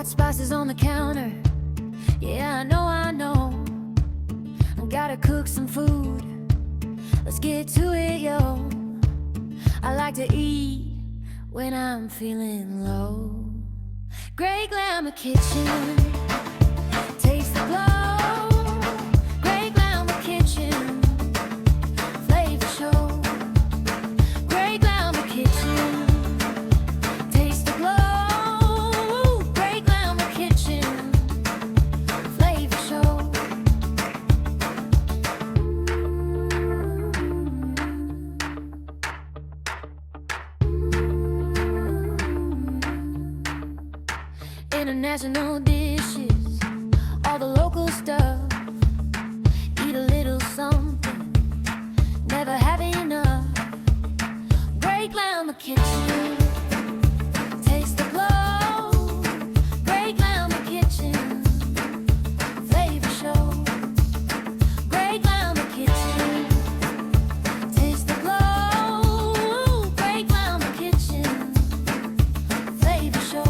Got spices on the counter. Yeah, I know. I gotta cook some food. Let's get to it, yo. I like to eat when I'm feeling low. Great glamour kitchen. Taste the glow. Great glamour kitchen. Flavor show. Great glamour kitchen. Taste the glow. Great glamour kitchen. Flavor show. International dishes, all the local stuff. Eat a little something, never have enough. Great glamour kitchen. Taste the glow. Great glamour kitchen. Flavor show. Great glamour kitchen. Taste the glow. Great glamour kitchen. Flavor show.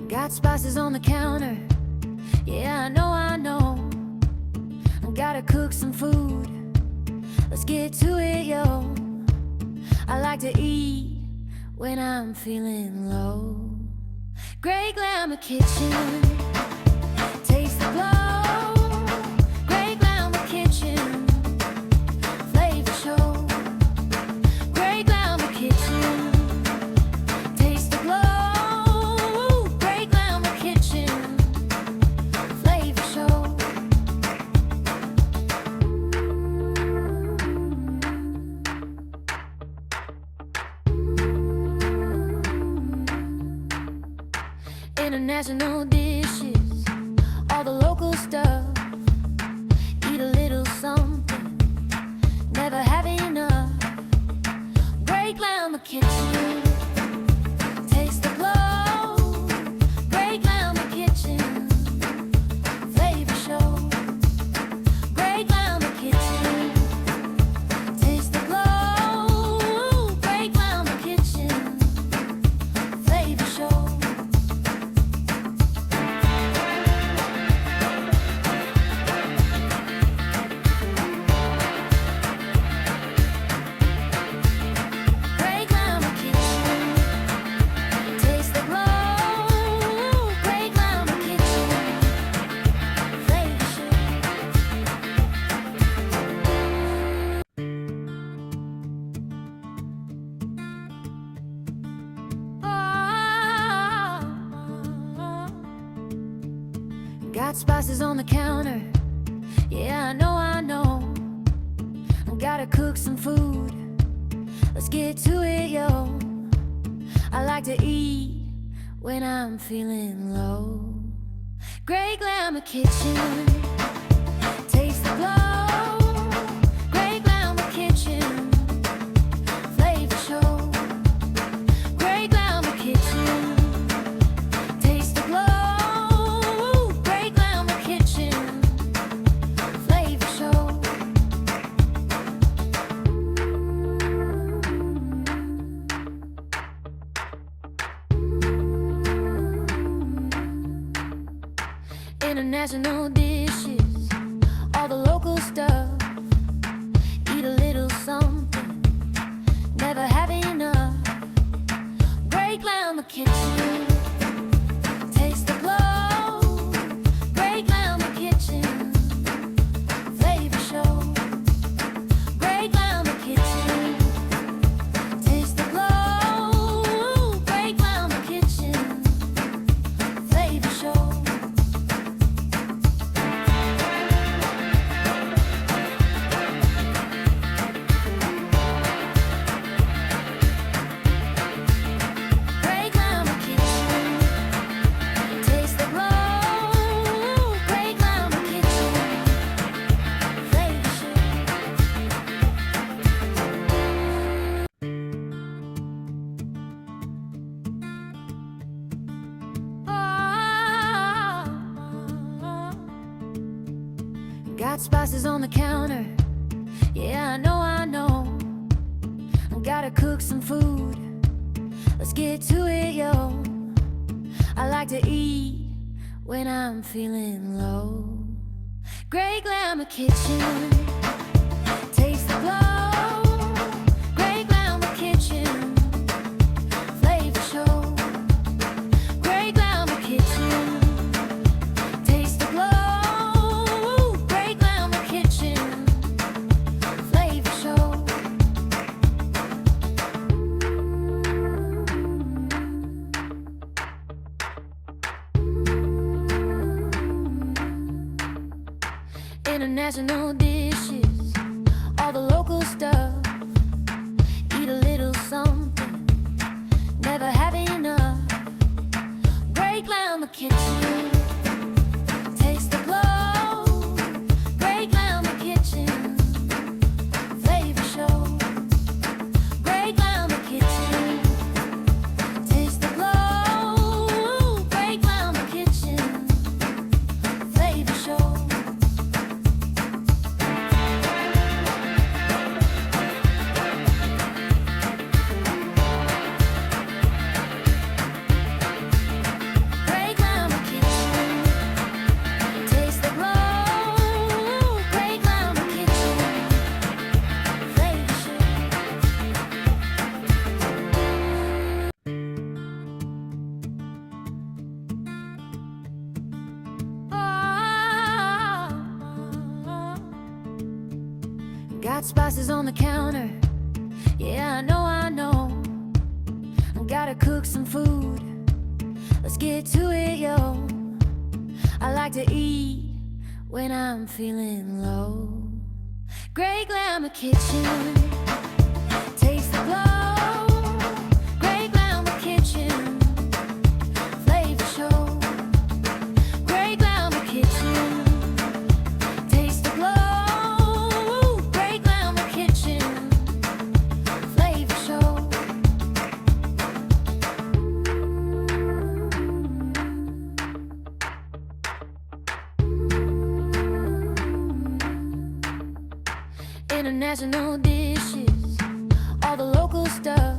Got spices on the counter. Yeah, I know. I gotta cook some food. Let's get to it, yo. I like to eat when I'm feeling low. Great glamour kitchen. Taste the glow. Great glamour kitchen. Flavor show. Great glamour kitchen. Taste the glow. International dishes, all the local stuff. Eat a little something, never have enough. Great glamour kitchen. Taste the glow. Great glamour kitchen. Flavor show. Great glamour kitchen. Taste the glow. Great glamour kitchen. Flavor show. Got spices on the counter. Yeah, I know. I gotta cook some food. Let's get to it, yo. I like to eat when I'm feeling low. Great glamour kitchen. Taste the glow. Great glamour kitchen. Flavor show. Great glamour kitchen. Taste the glow. International dishes, all the local stuff. Eat a little something, never have enough. Great glamour kitchen. Taste the glow. Great glamour kitchen. Flavor show. Great glamour kitchen. Taste the glow. Great glamour kitchen. Flavor show. Great Got spices on the counter. Yeah, I know, I know. Gotta cook some food. Let's get to it, yo. I like to eat when I'm feeling low. Great glamour kitchen. Taste the glow. Great glamour kitchen. Flavor show. Great glamour kitchen. Taste the glow. Great glamour kitchen. Flavor show. International dishes, all the local stuff. Eat a little something, never have enough. Great glamour kitchen, taste the glow. Great glamour kitchen, flavor show. Great glamour kitchen, taste the glow. Great glamour kitchen, flavor show. Got spices on the counter. Yeah, I know, I know. Gotta cook some food. Let's get to it, yo. I like to eat when I'm feeling low. Great glamour kitchen. Taste the glow. Great glamour kitchen. Flavor show. Great glamour kitchen. Taste the glow. International dishes, all the local stuff.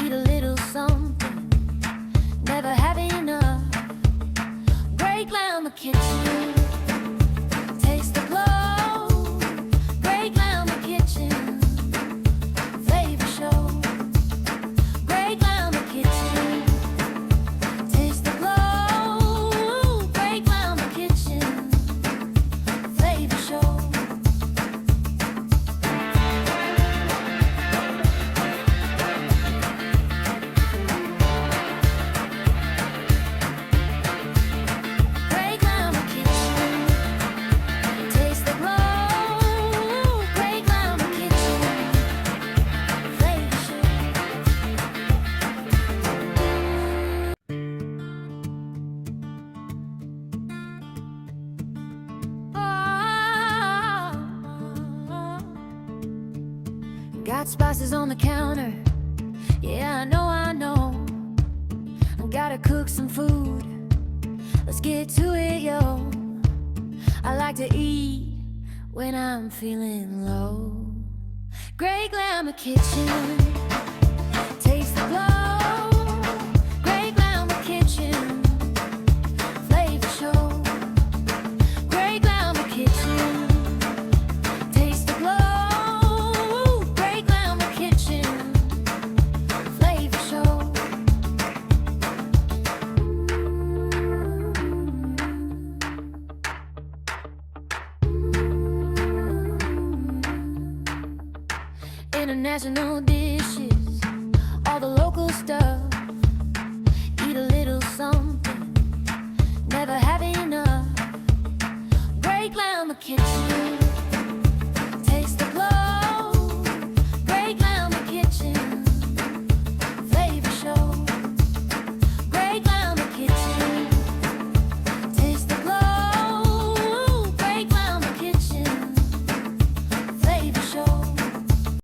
Eat a little something, never have enough. Great glamour kitchen, taste the glow. Great glamour kitchen, flavor show. Great glamour kitchen, taste the glow. Great glamour kitchen, flavor show. Got spices on the counter. Yeah, I know, I know. Gotta cook some food. Let's get to it, yo. I like to eat when I'm feeling low. Great glamour kitchen. Taste the glow. Great glamour kitchen. Flavor show. Great glamour kitchen. Taste the glow. International dishes, all the local stuff. Eat a little something, never have enough. Great glamour kitchen.